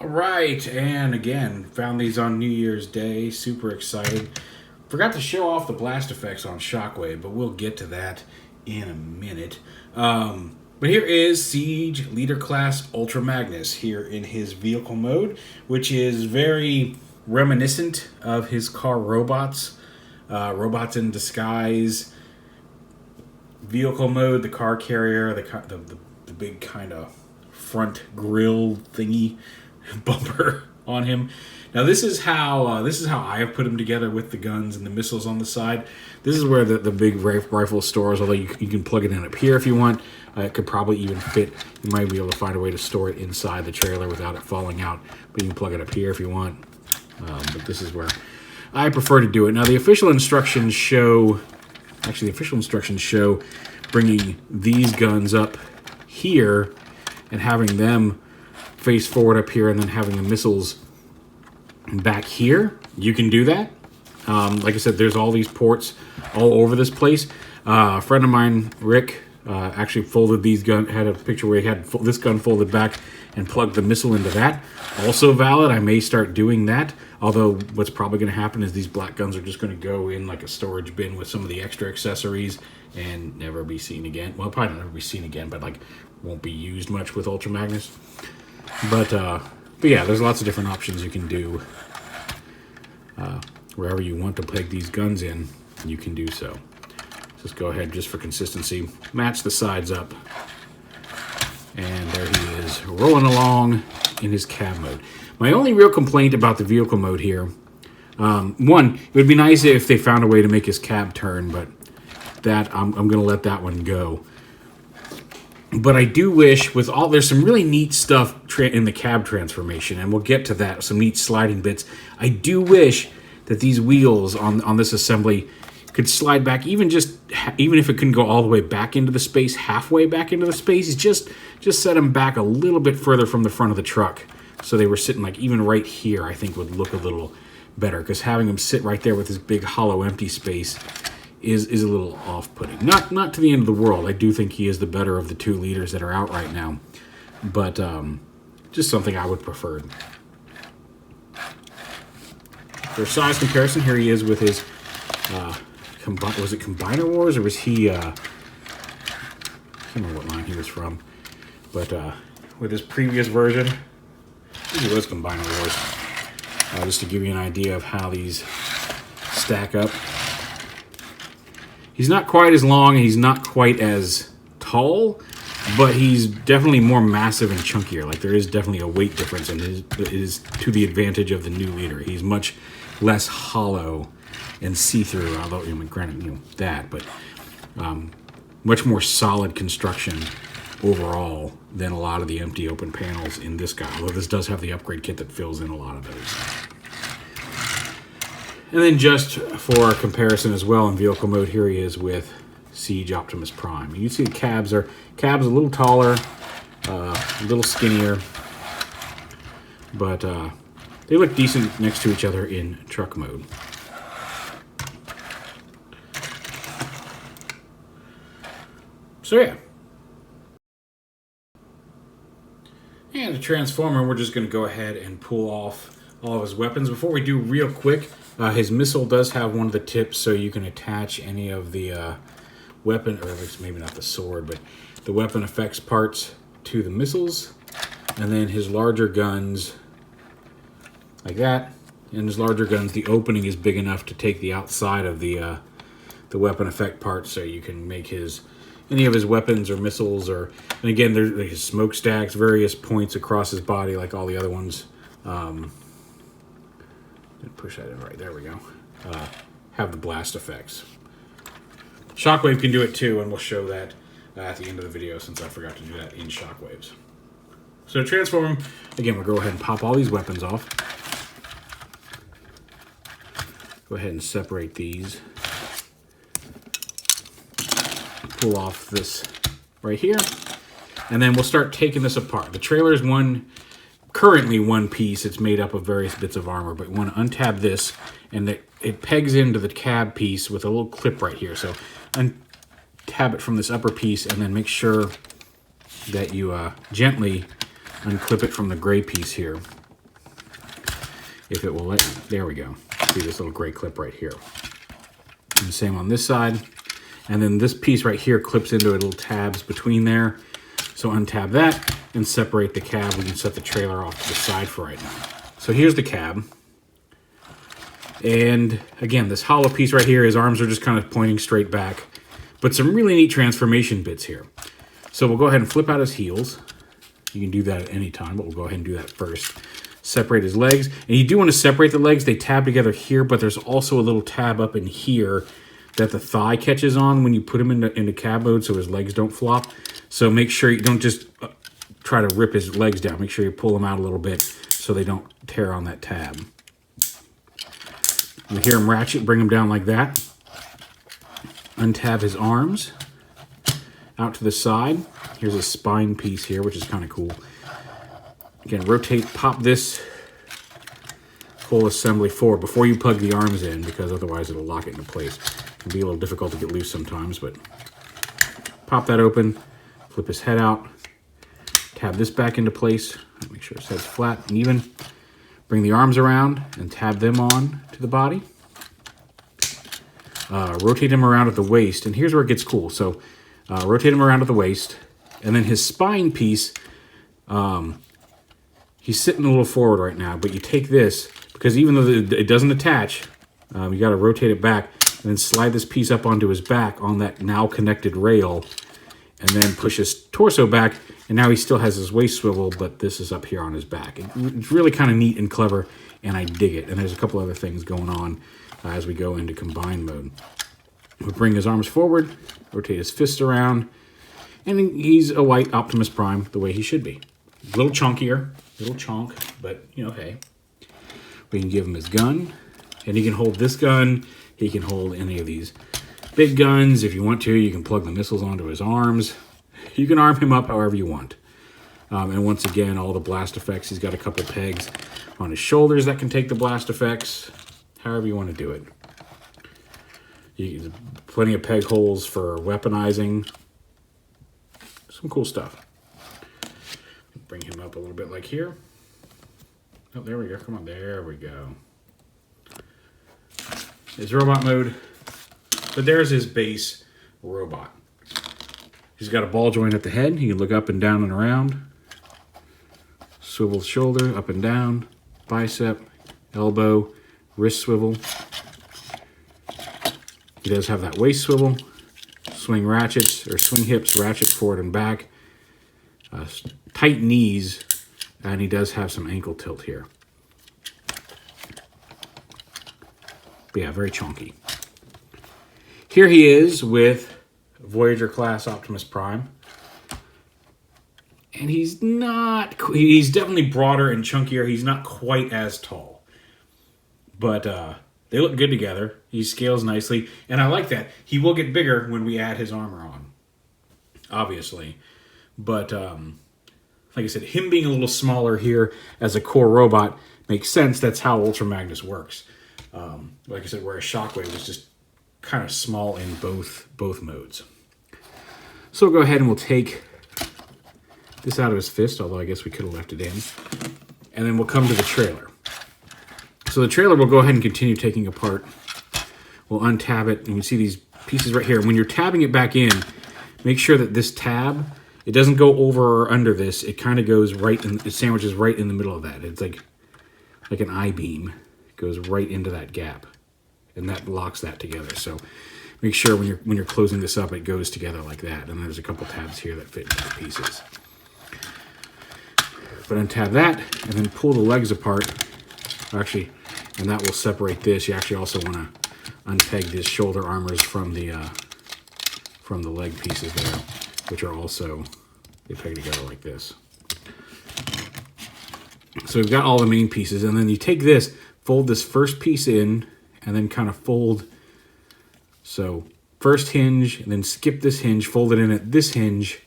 Right, and again, found these on New Year's Day. Super excited. Forgot to show off the blast effects on Shockwave, but we'll get to that in a minute. But here is Siege Leader Class Ultra Magnus here in his vehicle mode, which is very reminiscent of his car robots. Robots in disguise. Vehicle mode, the car carrier, the big kind of front grille thingy bumper on him. Now this is how I have put him together with the guns and the missiles on the side. This is where the big rifle stores, although you can plug it in up here if you want. It could probably even fit. You might be able to find a way to store it inside the trailer without it falling out, but you can plug it up here if you want. But this is where I prefer to do it. Now the official instructions show bringing these guns up here and having them face forward up here and then having the missiles back here. You can do that. Like I said, there's all these ports all over this place. A friend of mine, Rick, actually folded these guns, had a picture where he had this gun folded back and plugged the missile into that. Also valid. I may start doing that. Although what's probably going to happen is these black guns are just going to go in like a storage bin with some of the extra accessories and never be seen again. Well, probably never be seen again, but like won't be used much with Ultra Magnus. But yeah, there's lots of different options you can do. Wherever you want to plug these guns in, you can do so. Just go ahead, just for consistency, match the sides up. And there he is, rolling along in his cab mode. My only real complaint about the vehicle mode here, one, it would be nice if they found a way to make his cab turn, but that I'm going to let that one go. But I do wish, there's some really neat stuff in the cab transformation, and we'll get to that, some neat sliding bits. I do wish that these wheels on this assembly could slide back, even if it couldn't go all the way back into the space, halfway back into the space, just set them back a little bit further from the front of the truck. So they were sitting like even right here, I think would look a little better, because having them sit right there with this big hollow empty space is a little off-putting. Not to the end of the world. I do think he is the better of the two leaders that are out right now, but just something I would prefer. For size comparison, here he is with his was it Combiner Wars, or was he I can't remember what line he was from, but with his previous version, I think it was Combiner Wars. Just to give you an idea of how these stack up. He's not quite as long, and he's not quite as tall, but he's definitely more massive and chunkier. Like, there is definitely a weight difference, and it is to the advantage of the new leader. He's much less hollow and see-through, although, granted, that, but much more solid construction overall than a lot of the empty open panels in this guy, although this does have the upgrade kit that fills in a lot of those. And then just for comparison as well, in vehicle mode, here he is with Siege Optimus Prime. You can see the cabs a little taller, a little skinnier, but they look decent next to each other in truck mode. So yeah. And the Transformer, we're just going to go ahead and pull off all of his weapons. Before we do, real quick, his missile does have one of the tips, so you can attach any of the weapon, or maybe not the sword, but the weapon effects parts to the missiles. And then his larger guns, like that. And his larger guns, the opening is big enough to take the outside of the weapon effect parts, so you can make any of his weapons or missiles, and again, there's his smokestacks, various points across his body, like all the other ones. Didn't push that in right. There we go. Have the blast effects. Shockwave can do it too, and we'll show that at the end of the video, since I forgot to do that in Shockwaves. So to transform him, again, we'll go ahead and pop all these weapons off. Go ahead and separate these. Pull off this right here, and then we'll start taking this apart. The trailer is currently one piece. It's made up of various bits of armor, but we want to untab this, and it pegs into the cab piece with a little clip right here. So untab it from this upper piece, and then make sure that you gently unclip it from the gray piece here. if it will let you. There we go. See this little gray clip right here. And the same on this side. And then this piece right here clips into little tabs between there. So untab that and separate the cab. We can set the trailer off to the side for right now. So here's the cab. And again, this hollow piece right here, his arms are just kind of pointing straight back. But some really neat transformation bits here. So we'll go ahead and flip out his heels. You can do that at any time, but we'll go ahead and do that first. Separate his legs. And you do want to separate the legs. They tab together here, but there's also a little tab up in here that the thigh catches on when you put him into cab mode so his legs don't flop. So make sure you don't just try to rip his legs down. Make sure you pull them out a little bit so they don't tear on that tab. You hear him ratchet, bring him down like that. Untab his arms out to the side. Here's a spine piece here, which is kind of cool. Again, rotate, pop this whole assembly forward before you plug the arms in, because otherwise it'll lock it into place. It can be a little difficult to get loose sometimes, but pop that open, flip his head out, tab this back into place, make sure his head's flat and even. Bring the arms around and tab them on to the body. Rotate him around at the waist, and here's where it gets cool. So rotate him around at the waist, and then his spine piece, he's sitting a little forward right now, but you take this, because even though it doesn't attach, you got to rotate it back, and then slide this piece up onto his back on that now connected rail, and then push his torso back, and now he still has his waist swivel, but this is up here on his back. It's really kind of neat and clever, and I dig it. And there's a couple other things going on as we go into combine mode. We'll bring his arms forward, rotate his fists around, and he's a white Optimus Prime the way he should be. A little chunkier, little chunk, but, you know, hey. We can give him his gun, and he can hold this gun. He can hold any of these big guns. If you want to, you can plug the missiles onto his arms. You can arm him up however you want. And once again, all the blast effects. He's got a couple pegs on his shoulders that can take the blast effects. However you want to do it. Plenty of peg holes for weaponizing. Some cool stuff. Bring him up a little bit like here. Oh, there we go. Come on. There we go. His robot mode. But there's his base robot. He's got a ball joint at the head. He can look up and down and around. Swivel shoulder, up and down. Bicep, elbow, wrist swivel. He does have that waist swivel. Swing ratchets, or swing hips, ratchet forward and back. Tight knees, and he does have some ankle tilt here. But yeah, very chunky. Here he is with Voyager class Optimus Prime. And he's definitely broader and chunkier. He's not quite as tall. But they look good together. He scales nicely. And I like that. He will get bigger when we add his armor on. Obviously. But like I said, him being a little smaller here as a core robot makes sense. That's how Ultra Magnus works. Like I said, whereas Shockwave was just kind of small in both modes. So we'll go ahead and we'll take this out of his fist, although I guess we could have left it in. And then we'll come to the trailer. So the trailer we'll go ahead and continue taking apart. We'll untab it, and you see these pieces right here. When you're tabbing it back in, make sure that this tab, it doesn't go over or under this. It kind of goes right in, it sandwiches right in the middle of that. It's like an I-beam. It goes right into that gap. And that locks that together. So make sure when you're closing this up, it goes together like that. And there's a couple tabs here that fit into the pieces. But untab that, and then pull the legs apart. Actually, and that will separate this. You actually also want to unpeg this shoulder armors from the leg pieces there, which are also, they peg together like this. So we've got all the main pieces, and then you take this, fold this first piece in, and then kind of fold. So first hinge, and then skip this hinge, fold it in at this hinge,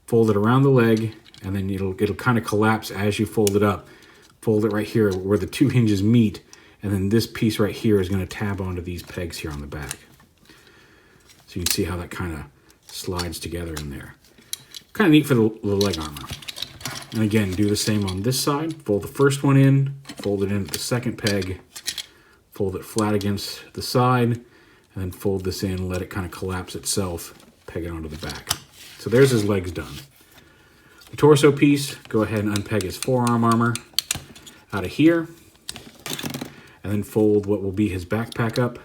fold it around the leg, and then it'll kind of collapse as you fold it up. Fold it right here where the two hinges meet, and then this piece right here is going to tab onto these pegs here on the back. So you can see how that kind of slides together in there. Kind of neat for the leg armor. And again, do the same on this side. Fold the first one in, fold it in at the second peg, fold it flat against the side, and then fold this in, let it kind of collapse itself, peg it onto the back. So there's his legs done. The torso piece, go ahead and unpeg his forearm armor out of here, and then fold what will be his backpack up,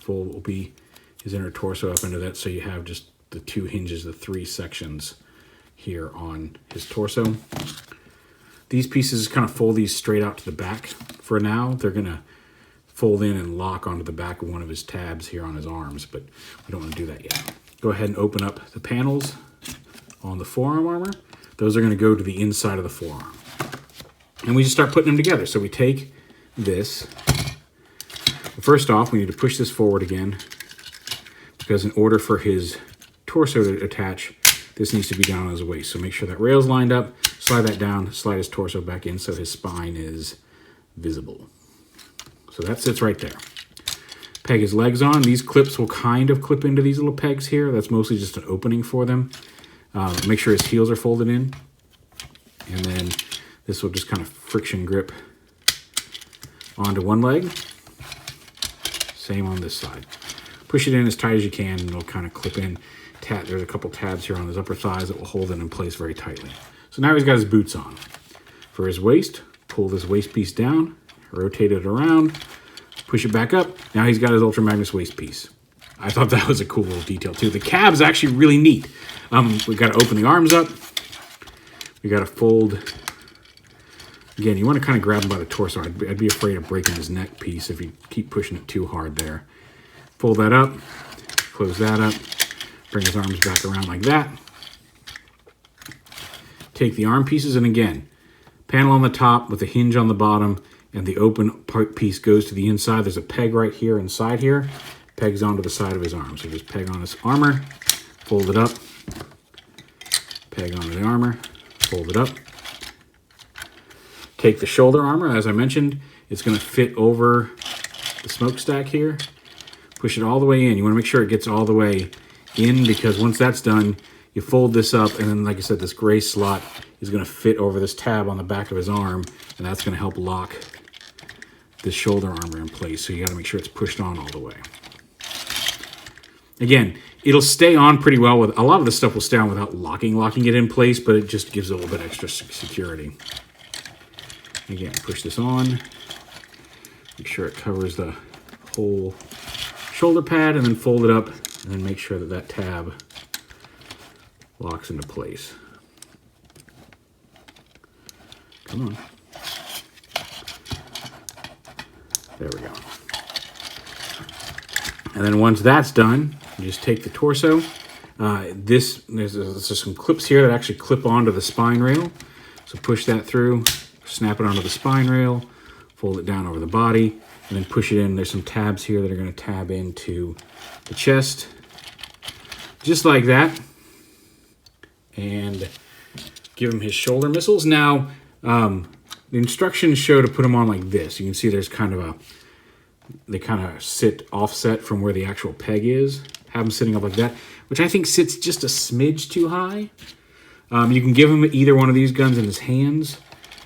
fold what will be his inner torso up into that, so you have just the two hinges, the three sections here on his torso. These pieces, kind of fold these straight out to the back for now. They're going to fold in and lock onto the back of one of his tabs here on his arms, but we don't want to do that yet. Go ahead and open up the panels on the forearm armor. Those are going to go to the inside of the forearm. And we just start putting them together. So we take this. First off, we need to push this forward again, because in order for his torso to attach, this needs to be down on his waist. So make sure that rail's lined up, slide that down, slide his torso back in so his spine is visible. So that sits right there. Peg his legs on. These clips will kind of clip into these little pegs here. That's mostly just an opening for them. Make sure his heels are folded in. And then this will just kind of friction grip onto one leg. Same on this side. Push it in as tight as you can and it'll kind of clip in. There's a couple tabs here on his upper thighs that will hold it in place very tightly. So now he's got his boots on. For his waist, pull this waist piece down, rotate it around, push it back up. Now he's got his Ultra Magnus waist piece. I thought that was a cool little detail too. The cab's actually really neat. We've got to open the arms up. We got to fold. Again, you want to kind of grab him by the torso. I'd be afraid of breaking his neck piece if you keep pushing it too hard there. Fold that up, close that up, bring his arms back around like that. Take the arm pieces, and again, panel on the top with a hinge on the bottom, and the open part piece goes to the inside. There's a peg right here inside here. Pegs onto the side of his arm. So just peg on his armor, fold it up, peg onto the armor, fold it up. Take the shoulder armor, as I mentioned, it's going to fit over the smokestack here. Push it all the way in. You want to make sure it gets all the way in, because once that's done, you fold this up, and then, like I said, this gray slot is going to fit over this tab on the back of his arm, and that's going to help lock this shoulder armor in place. So you got to make sure it's pushed on all the way. Again, it'll stay on pretty well. With a lot of this stuff will stay on without locking it in place, but it just gives it a little bit extra security. Again, push this on. Make sure it covers the whole shoulder pad, and then fold it up, and then make sure that that tab locks into place. Come on. There we go. And then once that's done, you just take the torso. There's some clips here that actually clip onto the spine rail. So push that through, snap it onto the spine rail, fold it down over the body, and then push it in. There's some tabs here that are going to tab into the chest, just like that. And give him his shoulder missiles. Now, the instructions show to put them on like this. You can see there's kind of they kind of sit offset from where the actual peg is. Have them sitting up like that, which I think sits just a smidge too high. You can give him either one of these guns in his hands.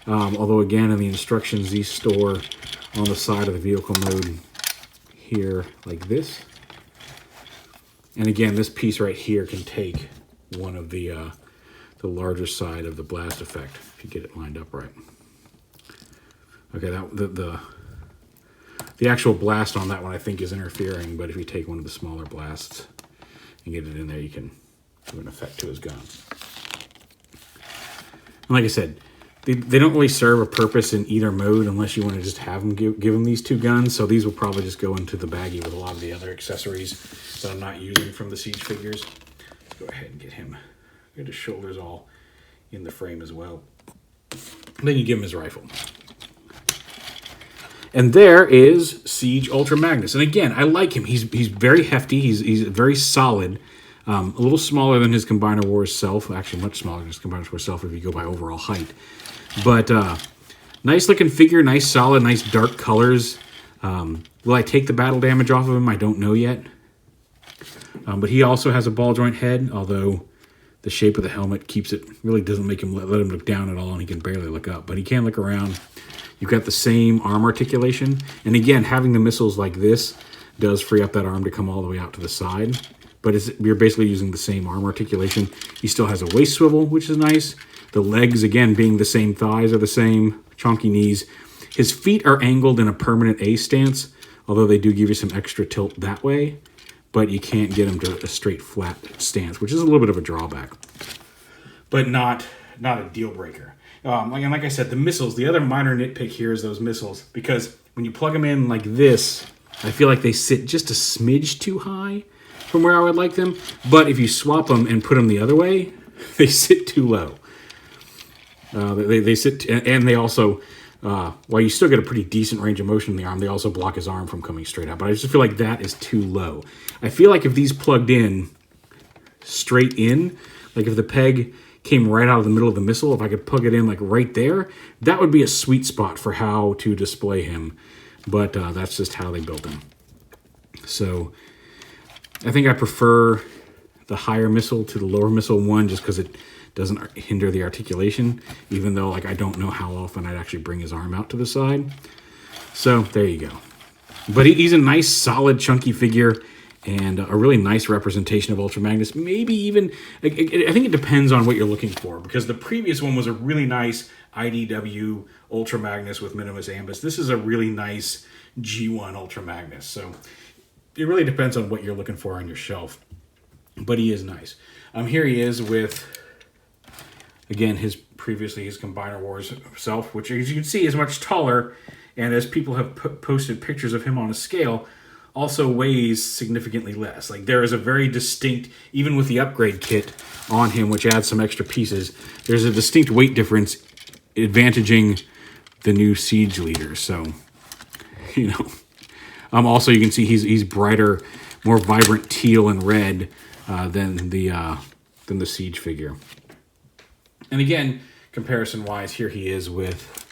Although again, in the instructions, these store on the side of the vehicle mode here like this. And again, this piece right here can take one of the larger side of the blast effect if you get it lined up right. Okay, the actual blast on that one I think is interfering, but if you take one of the smaller blasts and get it in there, you can do an effect to his gun. And like I said, they don't really serve a purpose in either mode unless you want to just have them give them these two guns. So these will probably just go into the baggie with a lot of the other accessories that I'm not using from the Siege figures. Let's go ahead and get his shoulders all in the frame as well. And then you give him his rifle. And there is Siege Ultra Magnus. And again, I like him. He's very hefty. He's very solid. A little smaller than his Combiner Wars self. Actually, much smaller than his Combiner Wars self if you go by overall height. But nice looking figure. Nice solid. Nice dark colors. Will I take the battle damage off of him? I don't know yet. But he also has a ball joint head, although the shape of the helmet really doesn't make him let him look down at all, and he can barely look up. But he can look around. You've got the same arm articulation. And again, having the missiles like this does free up that arm to come all the way out to the side. But you're basically using the same arm articulation. He still has a waist swivel, which is nice. The legs, again, being the same thighs are the same. Chunky knees. His feet are angled in a permanent A stance, although they do give you some extra tilt that way. But you can't get him to a straight flat stance, which is a little bit of a drawback. But not a deal breaker. Like I said, the missiles, the other minor nitpick here is those missiles. Because when you plug them in like this, I feel like they sit just a smidge too high from where I would like them. But if you swap them and put them the other way, they sit too low. They sit, and they also, while you still get a pretty decent range of motion in the arm, they also block his arm from coming straight out. But I just feel like that is too low. I feel like if these plugged in straight in, like if the peg came right out of the middle of the missile, if I could plug it in like right there, that would be a sweet spot for how to display him. But that's just how they built him. So I think I prefer the higher missile to the lower missile one just because it doesn't hinder the articulation, even though like I don't know how often I'd actually bring his arm out to the side. So there you go. But he's a nice, solid, chunky figure and a really nice representation of Ultra Magnus. Maybe even, I think it depends on what you're looking for, because the previous one was a really nice IDW Ultra Magnus with Minimus Ambus. This is a really nice G1 Ultra Magnus. So it really depends on what you're looking for on your shelf. But he is nice. Here he is with, again, his Combiner Wars self, which as you can see is much taller, and as people have posted pictures of him on a scale, also weighs significantly less. Like there is a very distinct, even with the upgrade kit on him, which adds some extra pieces, there's a distinct weight difference advantaging the new Siege leader. So, you know, also you can see he's brighter, more vibrant teal and red than the Siege figure. And again, comparison-wise, here he is with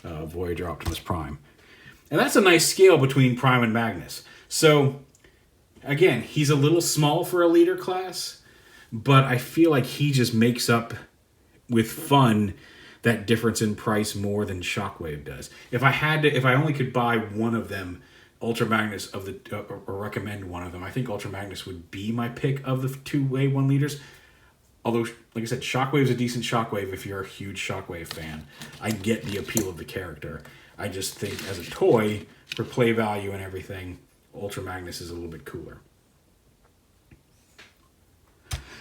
Voyager Optimus Prime. And that's a nice scale between Prime and Magnus. So, again, he's a little small for a leader class, but I feel like he just makes up with fun that difference in price more than Shockwave does. If I only could buy one of them, Ultra Magnus or recommend one of them, I think Ultra Magnus would be my pick of the two A1 leaders. Although, like I said, Shockwave's a decent Shockwave if you're a huge Shockwave fan. I get the appeal of the character. I just think as a toy, for play value and everything, Ultra Magnus is a little bit cooler.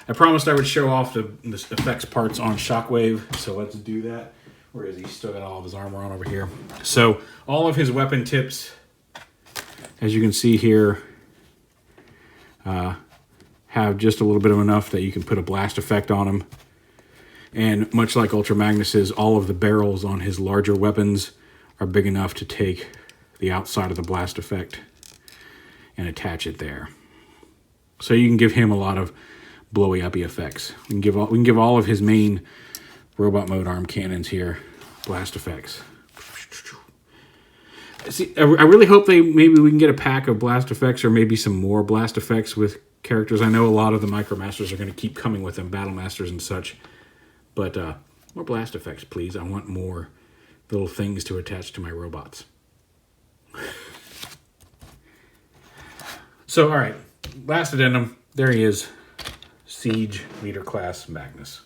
I promised I would show off the effects parts on Shockwave, so let's do that. Where is he? Still got all of his armor on over here. So all of his weapon tips, as you can see here, have just a little bit of enough that you can put a blast effect on them. And much like Ultra Magnus's, all of the barrels on his larger weapons are big enough to take the outside of the blast effect and attach it there. So you can give him a lot of blowy uppy effects. We can give all of his main robot mode arm cannons here blast effects. See, I really hope maybe we can get a pack of blast effects or maybe some more blast effects with characters. I know a lot of the Micromasters are going to keep coming with them, Battle Masters and such. But more blast effects, please. I want more little things to attach to my robots. So, all right. Last addendum. There he is. Siege Leader Class Magnus.